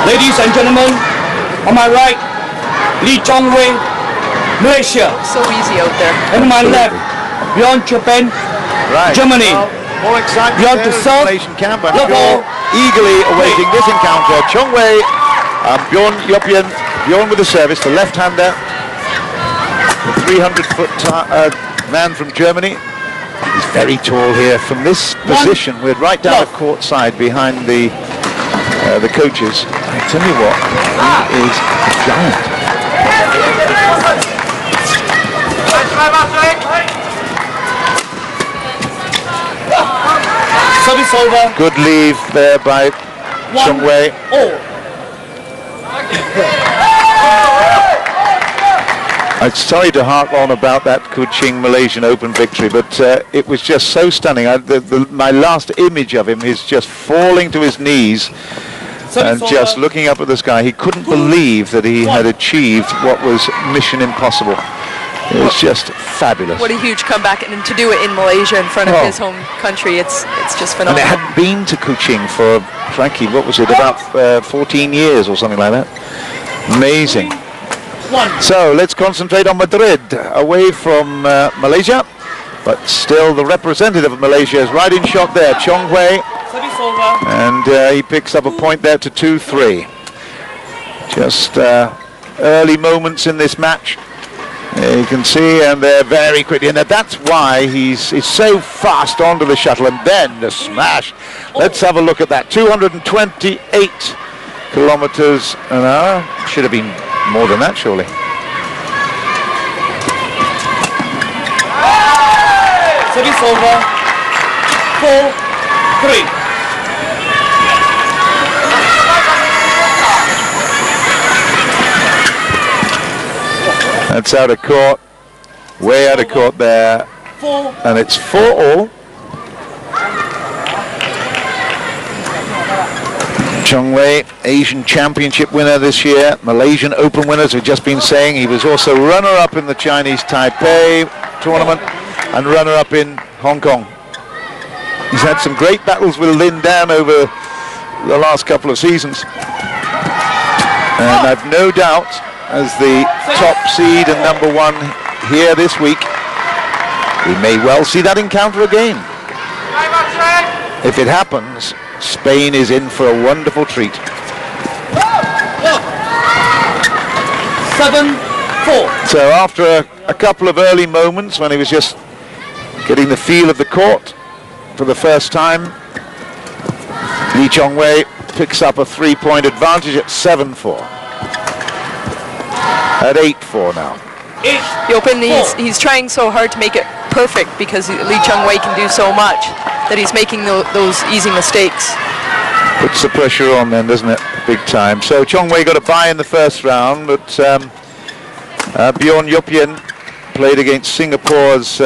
Ladies and gentlemen, on my right, Chong Wei, Malaysia. So easy out there. And on my left, Bjoern Joppien, Germany. More excitement Bjoern there to in the serve. Malaysian camp. I'm Love sure all. eagerly awaiting this encounter. Chong Wei, Bjoern Joppien, Bjoern with the service, the left-hander, the 300-foot man from Germany. He's very tall here. From this position, we're right down the court side behind the coaches. I tell you what, he is a giant. Service over. Good leave there by Chong Wei. I'm sorry to harp on about that Kuching Malaysian Open victory, but it was just so stunning. My last image of him is just falling to his knees and just looking up at the sky. He couldn't believe that he had achieved what was mission impossible. It was just fabulous. What a huge comeback, and to do it in Malaysia in front of his home country, it's just phenomenal. And it hadn't been to Kuching for, frankly, what was it, about 14 years or something like that. Amazing. So let's concentrate on Madrid, away from Malaysia, but still the representative of Malaysia is right in shot there, Chong Wei, and he picks up a point there to 2-3. Just early moments in this match, you can see, and they're very quickly, and that's why he's so fast onto the shuttle, and then the smash. Let's have a look at that. 228 kilometers an hour. Should have been more than that, surely. Service over. 4-3. That's out of court, way out of court there, and it's 4-all. Chong Wei, Asian Championship winner this year, Malaysian Open winners, we've just been saying. He was also runner-up in the Chinese Taipei tournament and runner-up in Hong Kong. He's had some great battles with Lin Dan over the last couple of seasons. And I've no doubt, as the top seed and #1 here this week, we may well see that encounter again. If it happens, Spain is in for a wonderful treat. 7-4. So after a couple of early moments when he was just getting the feel of the court for the first time, Chong Wei picks up a 3-point advantage at 7-4. At 8-4 now. Joppien, he's trying so hard to make it perfect because Chong Wei can do so much that he's making those easy mistakes. Puts the pressure on then, doesn't it? Big time. So Chong Wei got a bye in the first round, but Bjoern Joppien played against Singapore's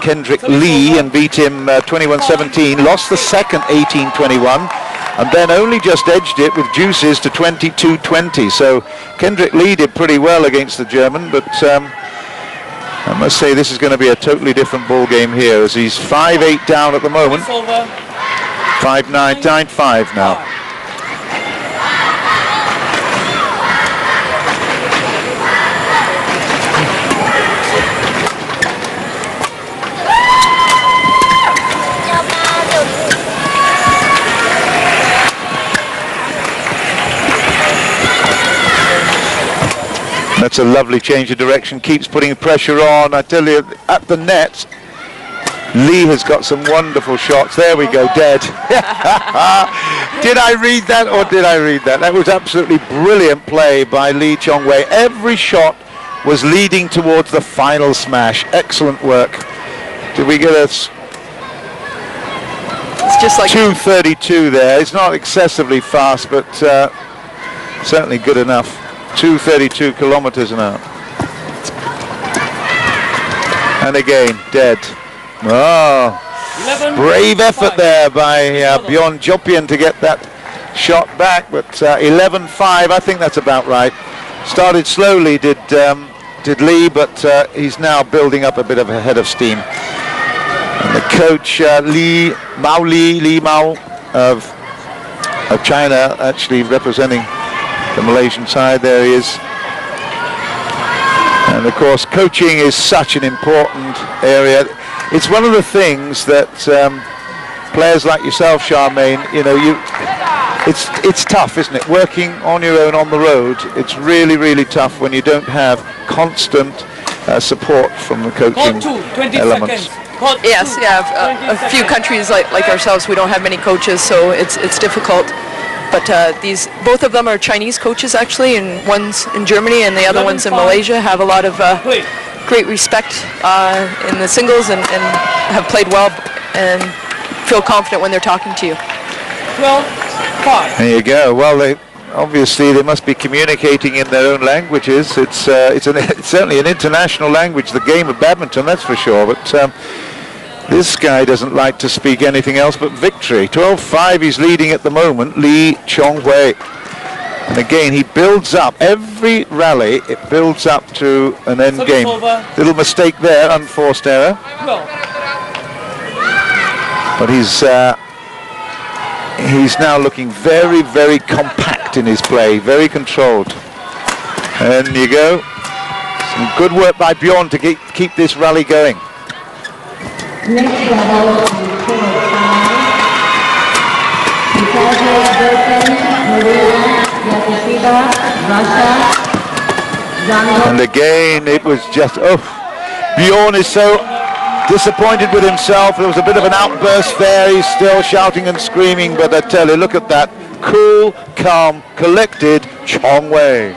Kendrick Lee and beat him 21-17, lost the second 18-21, and then only just edged it with juices to 22-20. So Kendrick Lee did pretty well against the German, but I must say this is going to be a totally different ball game here, as he's 5-8 down at the moment. 5-9, 9-5 now. That's a lovely change of direction, keeps putting pressure on. I tell you, at the net, Lee has got some wonderful shots. There we go, dead. Did I read that or did I read that? That was absolutely brilliant play by Chong Wei. Every shot was leading towards the final smash. Excellent work. Did we get a... It's just like 2:32 there. It's not excessively fast, but certainly good enough. 232 kilometers an hour. And again, dead. Oh, Brave effort there by Bjoern Joppien to get that shot back, but 11-5, I think that's about right. Started slowly, did Lee, but he's now building up a bit of a head of steam. And the coach, Li Mao of China, actually representing the Malaysian side, there he is. And of course, coaching is such an important area. It's one of the things that players like yourself, Charmaine, you know, it's tough, isn't it? Working on your own on the road, it's really, really tough when you don't have constant support from the coaching elements. Yes, yeah. A few countries like ourselves, we don't have many coaches, so it's difficult. But both of them are Chinese coaches actually, and one's in Germany and the other one's in Malaysia. Have a lot of great respect in the singles and have played well and feel confident when they're talking to you. 12-5. There you go. Well, obviously they must be communicating in their own languages. It's certainly an international language, the game of badminton, that's for sure. But this guy doesn't like to speak anything else but victory. 12-5, he's leading at the moment, Chong Wei. And again, he builds up. Every rally, it builds up to an end game. Little mistake there, unforced error. But he's now looking very, very compact in his play, very controlled. And there you go. Some good work by Bjoern to keep this rally going. And again, it was just, Bjoern is so disappointed with himself. There was a bit of an outburst there. He's still shouting and screaming, but I tell you, look at that. Cool, calm, collected Chong Wei.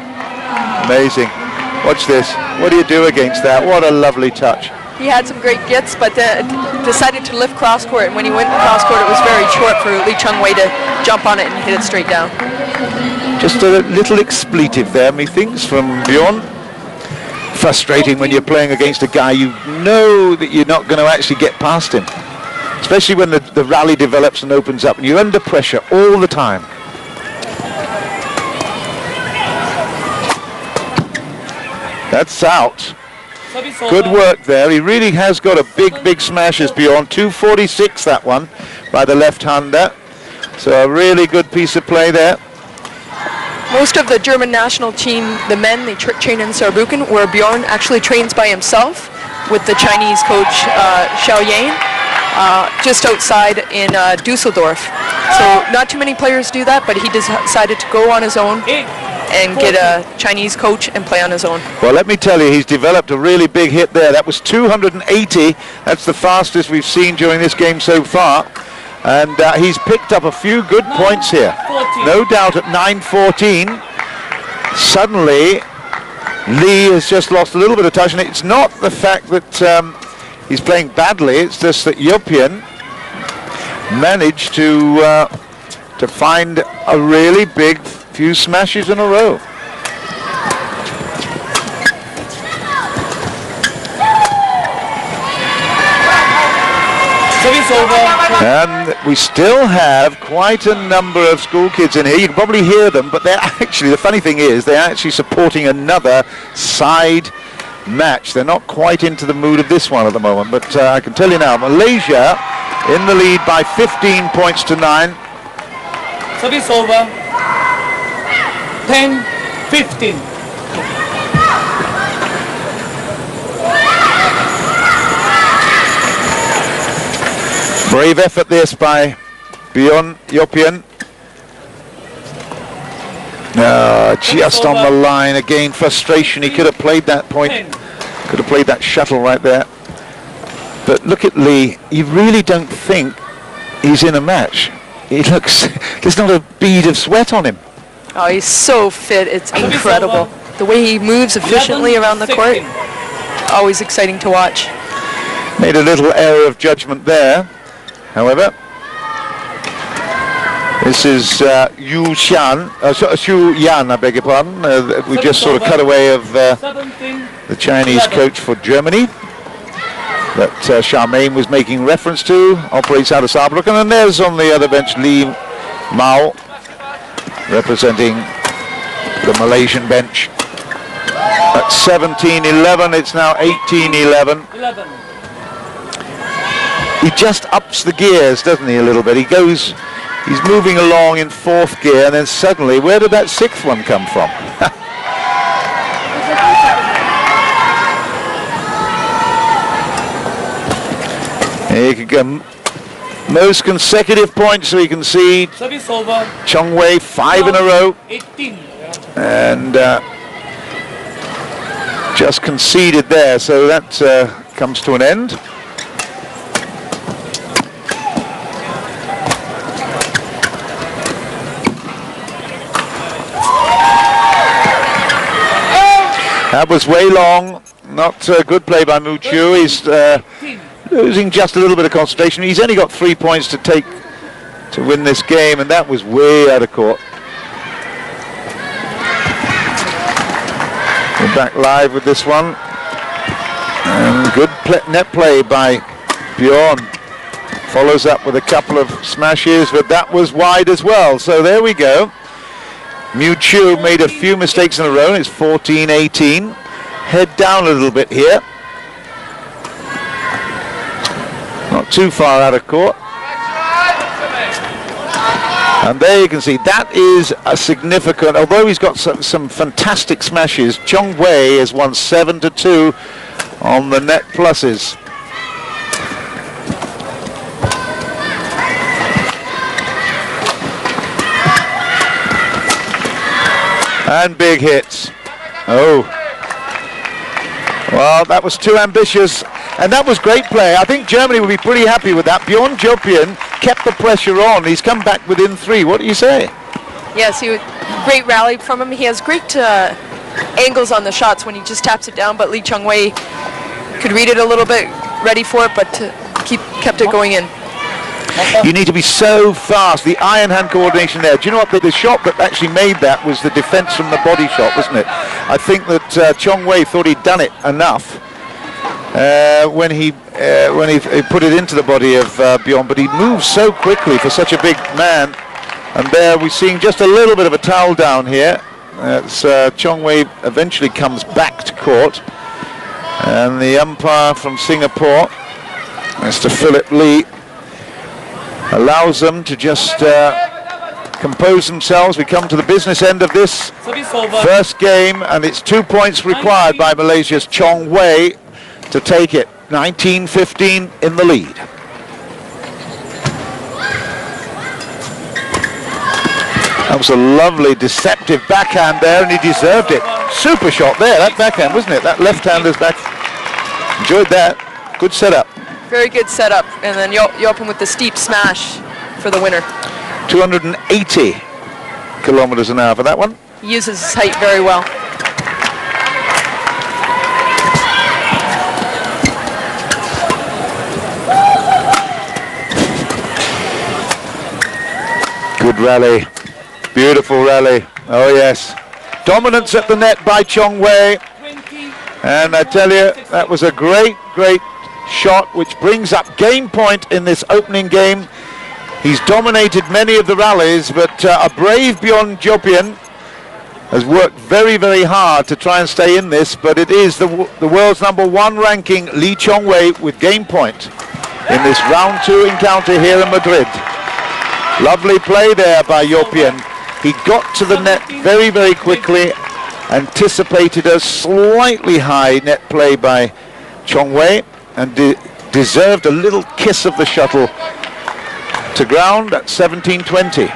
Amazing. Watch this. What do you do against that? What a lovely touch. He had some great gets, but decided to lift cross court, and when he went cross court, it was very short for Chong Wei to jump on it and hit it straight down. Just a little expletive there, methinks, from Bjoern. Frustrating when you're playing against a guy you know that you're not going to actually get past him, especially when the rally develops and opens up and you're under pressure all the time. That's out. Good work there. He really has got a big smash as Bjoern. 246 that one by the left-hander. So a really good piece of play there. Most of the German national team, the men, they train in Saarbrücken, where Bjoern actually trains by himself with the Chinese coach Xiao Yan, just outside in Dusseldorf. So not too many players do that, but he decided to go on his own and get a Chinese coach and play on his own. Well, let me tell you, he's developed a really big hit there. That was 280. That's the fastest we've seen during this game so far. And he's picked up a few good points here. No doubt at 9-14. Suddenly, Lee has just lost a little bit of touch. And it's not the fact that he's playing badly. It's just that Joppien managed to find a really big few smashes in a row. And we still have quite a number of school kids in here. You can probably hear them, but they're actually, the funny thing is, they're actually supporting another side match. They're not quite into the mood of this one at the moment, but I can tell you now, Malaysia in the lead by 15 points to 9. Service over. 10-15. Brave effort this by Bjoern Joppien. Just on the line again. Frustration. He could have played that point. Could have played that shuttle right there. But look at Lee. You really don't think he's in a match. He looks. There's not a bead of sweat on him. Oh, he's so fit. It's incredible. The way he moves efficiently around the court. Always exciting to watch. Made a little error of judgment there. However, this is Xu Yan, I beg your pardon. We just sort of cut away of the Chinese coach for Germany. that Charmaine was making reference to, operates out of Saarbrücken. And there's on the other bench Lee Mao, representing the Malaysian bench. At 17-11, it's now 18-11. He just ups the gears, doesn't he, a little bit? He's moving along in 4th gear, and then suddenly, where did that 6th one come from? He could get most consecutive points, so you can see Chong Wei 5 in a row, and just conceded there, so that comes to an end. That was way long, not a good play by Mu Chiu. He's losing just a little bit of concentration. He's only got 3 points to take to win this game, and that was way out of court. We're back live with this one. And good net play by Bjoern. Follows up with a couple of smashes, but that was wide as well. So there we go. Mu Chiu made a few mistakes in a row. It's 14-18. Head down a little bit here. Not too far out of court. And there you can see that is a significant, although he's got some fantastic smashes, Chong Wei has won 7-2 on the net pluses. And big hits. Oh. Well, that was too ambitious. And that was great play. I think Germany will be pretty happy with that. Bjoern Joppien kept the pressure on. He's come back within 3. What do you say? Yes, great rally from him. He has great angles on the shots when he just taps it down, but Lee Chong Wei could read it a little bit, ready for it, but kept it going in. You need to be so fast. The iron-hand coordination there. Do you know what? The shot that actually made that was the defense from the body shot, wasn't it? I think that Chong Wei thought he'd done it enough when he put it into the body of Bjoern, but he moved so quickly for such a big man. And there we're seeing just a little bit of a towel down here. Chong Wei eventually comes back to court, and the umpire from Singapore, Mr. Philip Lee, allows them to just compose themselves. We come to the business end of this first game, and it's 2 points required by Malaysia's Chong Wei to take it. 19-15 in the lead. That was a lovely deceptive backhand there, and he deserved it. Super shot there, that backhand, wasn't it? That left-hander's back. Enjoyed that. Good setup. Very good setup, and then Joppien with the steep smash for the winner. 280 kilometers an hour for that one. He uses his height very well. Good rally, beautiful rally. Oh yes, dominance at the net by Chong Wei, and I tell you, that was a great shot, which brings up game point in this opening game. He's dominated many of the rallies, but a brave Bjoern Joppien has worked very hard to try and stay in this, but it is the world's #1 ranking Lee Chong Wei with game point in this round 2 encounter here in Madrid. Lovely play there by Joppien. He got to the net very quickly, anticipated a slightly high net play by Chong Wei, and deserved a little kiss of the shuttle to ground at 17-20.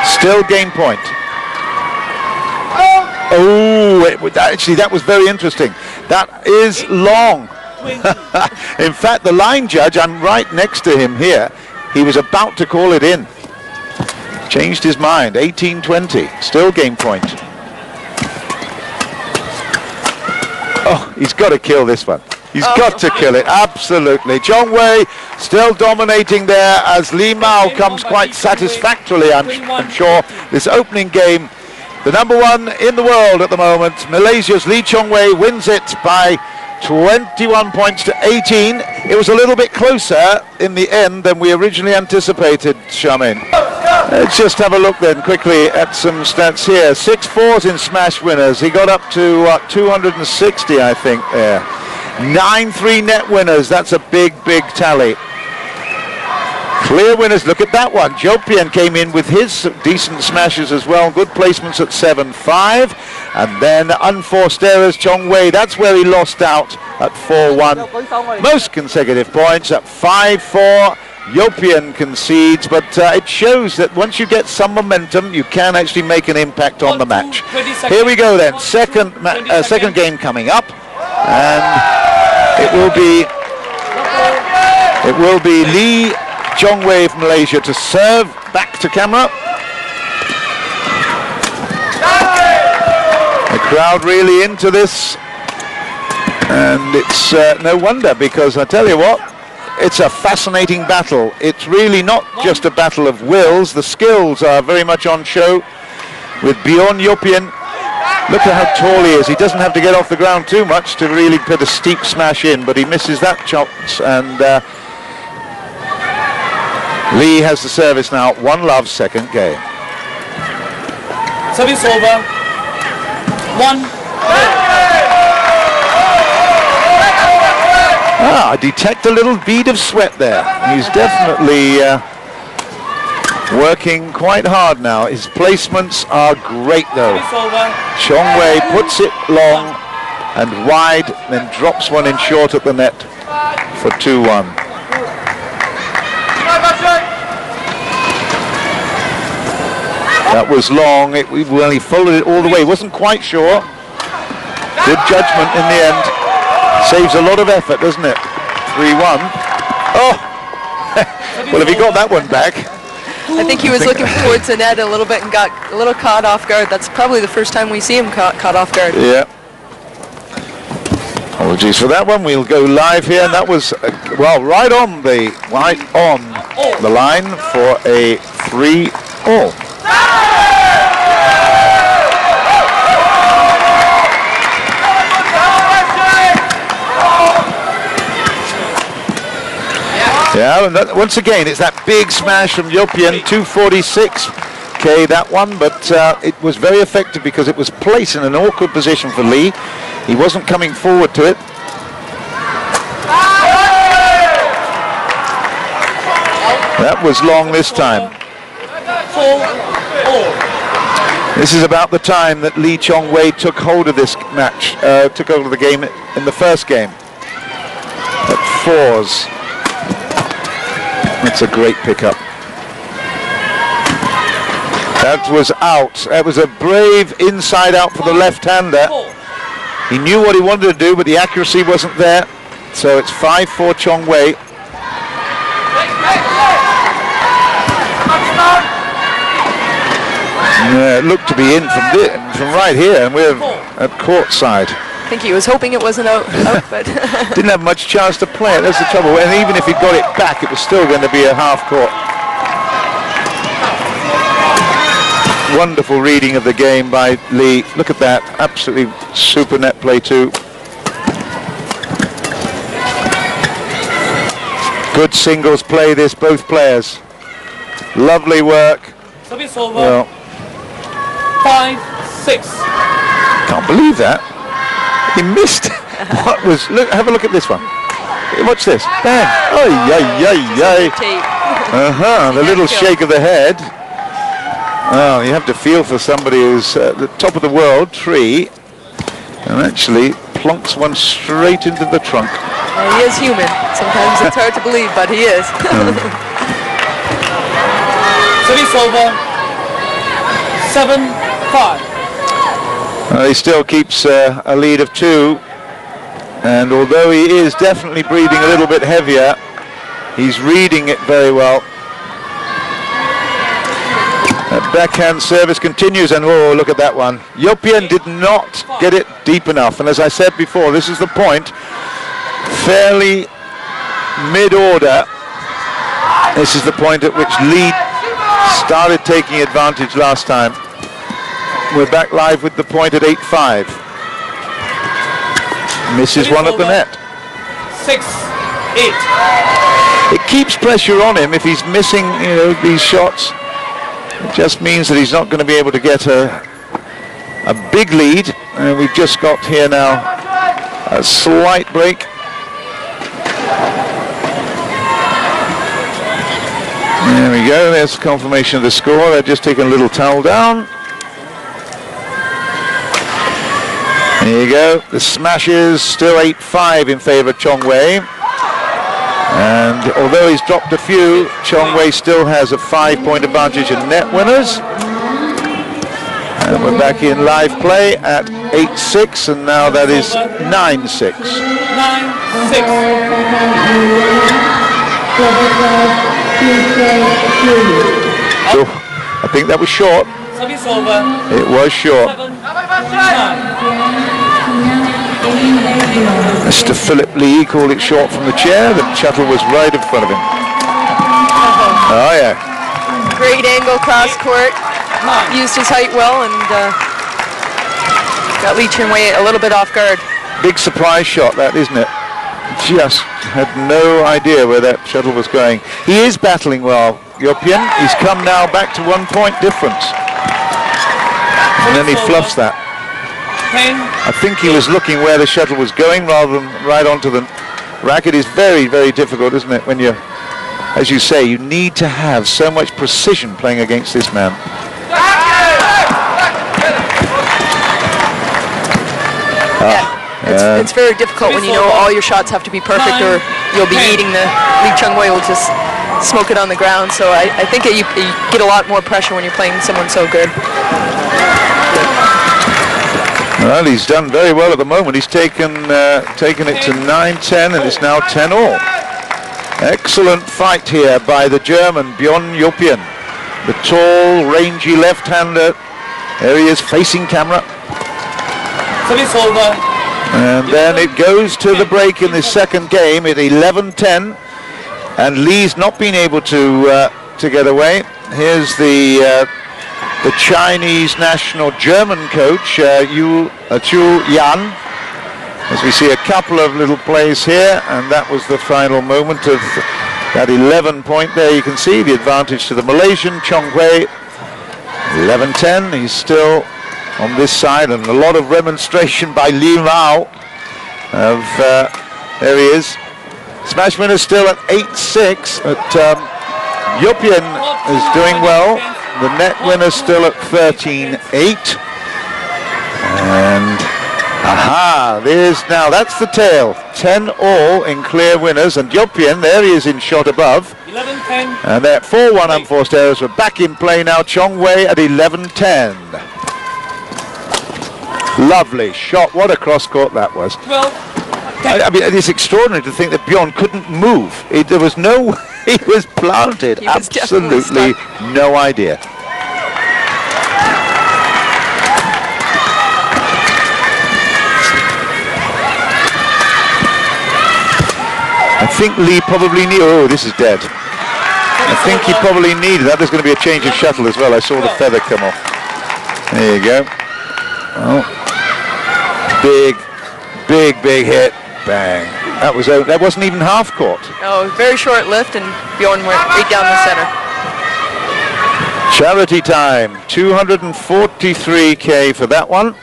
Still game point. Oh, actually that was very interesting. That is long. In fact, the line judge, I'm right next to him here, he was about to call it in. Changed his mind. 18-20. Still game point. Oh, he's got to kill this one. He's got to kill it, absolutely. Chong Wei still dominating there as Lee Mao comes quite satisfactorily, I'm sure, this opening game. The #1 in the world at the moment, Malaysia's Lee Chong Wei wins it by 21 points to 18. It was a little bit closer in the end than we originally anticipated, Charmaine. Let's just have a look then quickly at some stats here. 6-4s in smash winners. He got up to 260, I think, there. 9-3 net winners. That's a big, big tally. Clear winners. Look at that one. Joppien came in with his decent smashes as well. Good placements at 7-5. And then unforced errors, Chong Wei. That's where he lost out at 4-1. Most consecutive points at 5-4. Joppien concedes, but it shows that once you get some momentum, you can actually make an impact on the match. Here we go then. Second game coming up, and it will be Lee Chong Wei of Malaysia to serve back to camera. The crowd really into this, and it's no wonder, because I tell you what, it's a fascinating battle. It's really not just a battle of wills. The skills are very much on show with Bjoern Joppien. Look at how tall he is. He doesn't have to get off the ground too much to really put a steep smash in, but he misses that chance, and Lee has the service now. 1-love, second game. Service over. 1. I detect a little bead of sweat there. He's definitely working quite hard now. His placements are great though. Chong Wei puts it long and wide, then drops one in short at the net for 2-1. That was long. Well, he followed it all the way. He wasn't quite sure. Good judgment in the end. Saves a lot of effort, doesn't it? 3-1. Oh! Well, if he got that one back. I think he was looking towards the net a little bit and got a little caught off guard. That's probably the first time we see him caught off guard. Yeah. Apologies for that one. We'll go live here, and that was well right on the line for a 3-all. Yeah, and that, once again, it's that big smash from Joppien, 246k that one, but it was very effective because it was placed in an awkward position for Lee. He wasn't coming forward to it. That was long this time. 4-all. This is about the time that Lee Chong Wei took hold of this match, took hold of the game in the first game. At 4s. That's a great pickup. That was out. That was a brave inside out for the left-hander. He knew what he wanted to do, but the accuracy wasn't there. So it's 5-4 Chong Wei. Yeah, it looked to be in from right here, and we're at court side. I think he was hoping it wasn't out but didn't have much chance to play it. That's the trouble. And even if he got it back, it was still going to be a half court. Wonderful reading of the game by Lee. Look at that. Absolutely super net play too. Good singles play this, both players. Lovely work. Service over. Well, 5-6. Can't believe that. He missed. What was? Look, have a look at this one. Watch this. Bang. Oh, yay. The little shake of the head. Oh, you have to feel for somebody who's at the top of the world, tree, and actually plonks one straight into the trunk. Well, he is human. Sometimes it's hard to believe, but he is. Service over. 7-5. He still keeps a lead of 2, and although he is definitely breathing a little bit heavier, he's reading it very well. That backhand service continues, and oh, look at that one. Joppien did not get it deep enough, and as I said before, this is the point. Fairly mid-order. This is the point at which Lee started taking advantage last time. We're back live with the point at 8-5. Misses one at the net. 6-8. It keeps pressure on him if he's missing, these shots. It just means that he's not going to be able to get a big lead. And we've just got here now a slight break. There we go, there's confirmation of the score. They're just taking a little towel down. There you go, the smashes still 8-5 in favour of Chong Wei. And although he's dropped a few, Chong Wei still has a 5-point advantage in net winners. And we're back in live play at 8-6, and now that is 9-6. 9-6. Oh, I think that was short. Service over. It was short. 7-9. Mr. Philip Lee called it short from the chair. The shuttle was right in front of him. Oh yeah. Great angle cross court. Used his height well and got Chong Wei a little bit off guard. Big surprise shot that, isn't it? Just had no idea where that shuttle was going. He is battling well, Joppien. He's come now back to 1 point difference. And then he fluffs that. 10. I think he was looking where the shuttle was going rather than right onto the racket. Is very, very difficult, isn't it? When you, as you say, you need to have so much precision playing against this man. It's very difficult when you know all your shots have to be perfect, or you'll be eating the Chong Wei will just smoke it on the ground. So I think that you get a lot more pressure when you're playing someone so good. Well, he's done very well at the moment. He's taken it to 9-10, and it's now 10-all. Excellent fight here by the German Bjoern Joppien, the tall, rangy left-hander. There he is, facing camera. Service over. And then it goes to the break in the second game at 11-10, and Lee's not been able to get away. Here's the Chinese national German coach, Chu Yan, as we see a couple of little plays here, and that was the final moment of that 11-point there. You can see the advantage to the Malaysian, Chong Wei. 11-10, he's still on this side, and a lot of remonstration by Li Mao. There he is. Smash winner still at 8-6, but Joppien is doing well. The net winner still at 13-8. And now that's the tail. 10-all in clear winners, and Joppien, there he is in shot above. 11-10. And they're 4-1 unforced errors. We're back in play now. Chong Wei at 11-10. Lovely shot. What a cross court that was. Well, I mean, it's extraordinary to think that Bjoern couldn't move. There was no, he was planted. He was absolutely no idea. I think Lee probably needed, oh, this is dead. I think he probably needed that. There's going to be a change of shuttle as well. I saw the feather come off. There you go. Oh. Big hit. Bang. That wasn't even half court. Oh, very short lift, and Bjoern went right down the center. Charity time. 243K for that one.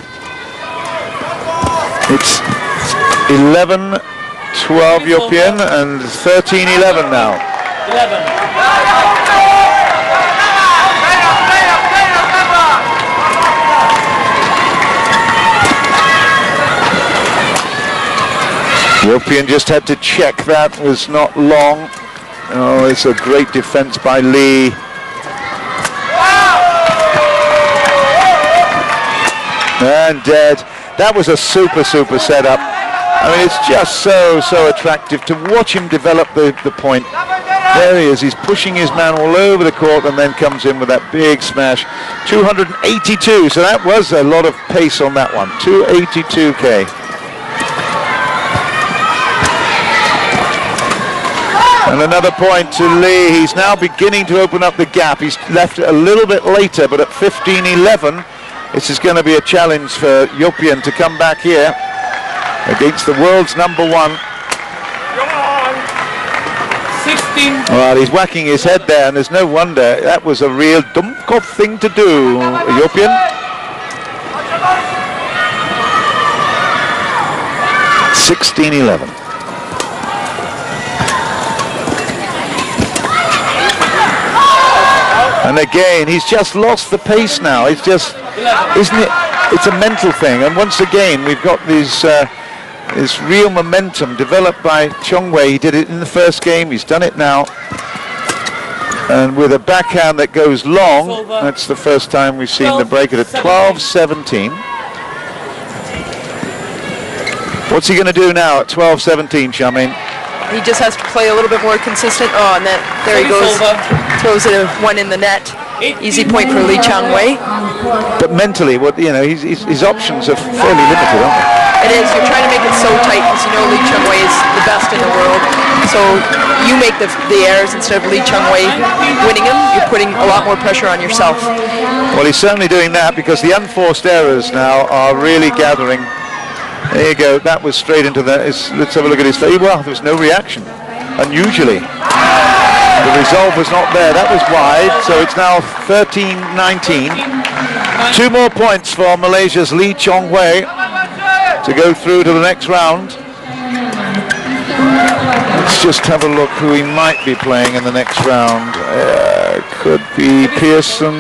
It's 11-12 Joppien and 13-11 now. 11. Joppien just had to check that, was not long. Oh, it's a great defense by Lee. And dead. That was a super setup. I mean, it's just so attractive to watch him develop the point. There he is, he's pushing his man all over the court and then comes in with that big smash. 282, so that was a lot of pace on that one. 282K. And another point to Lee. He's now beginning to open up the gap. He's left it a little bit later, but at 15-11, this is going to be a challenge for Joppien to come back here. against the world's #1. 16. Well, he's whacking his head there, and there's no wonder. That was a real Dummkopf thing to do, Joppien. 16-11. And again, he's just lost the pace now. It's just, isn't it? It's a mental thing. And once again, we've got these this real momentum developed by Chong Wei. He did it in the first game. He's done it now. And with a backhand that goes long, that's the first time we've seen the break at 12-17. What's he going to do now at 12-17, Charmaine? He just has to play a little bit more consistent. Oh, and then there he goes. Throws it one in the net. Easy point for Lee Chong Wei. But mentally, what his options are fairly limited, aren't they? It is. You're trying to make it so tight because you know Lee Chong Wei is the best in the world. So you make the errors instead of Lee Chong Wei winning them. You're putting a lot more pressure on yourself. Well, he's certainly doing that because the unforced errors now are really gathering. There you go. That was straight into the. Let's have a look at his face. Well, there was no reaction. Unusually, the resolve was not there. That was wide. So it's now 13-19. 2 more points for Malaysia's Lee Chong Wei to go through to the next round. Let's just have a look who he might be playing in the next round. Could be Pearson,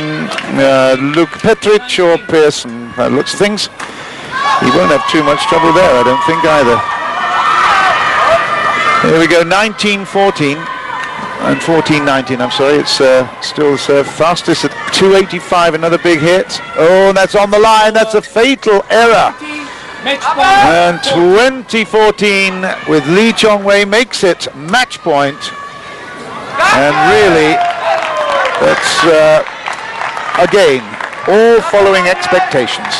Luke Petric or Pearson. That looks things. He won't have too much trouble there, I don't think, either. Here we go, 19-14 and 14-19, I'm sorry. It's still the serve fastest at 285, another big hit. Oh, and that's on the line. That's a fatal error. And 20-14 with Lee Chong Wei makes it match point. And really, that's, again, all following expectations.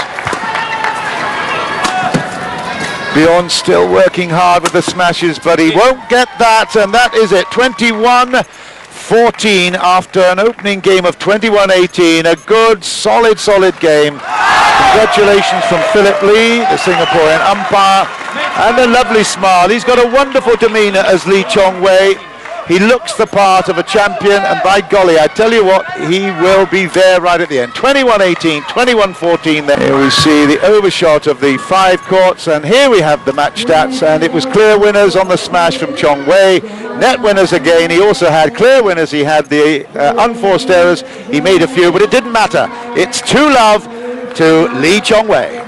Bjoern still working hard with the smashes, but he won't get that, and that is it. 21-14 after an opening game of 21-18. A good, solid game. Congratulations from Philip Lee, the Singaporean umpire, and a lovely smile. He's got a wonderful demeanor as Lee Chong Wei. He looks the part of a champion, and by golly, I tell you what, he will be there right at the end. 21-18, 21-14 there. Here we see the overshot of the 5 courts, and here we have the match stats, and it was clear winners on the smash from Chong Wei, net winners again. He also had clear winners. He had the unforced errors. He made a few, but it didn't matter. It's 2-love to Lee Chong Wei.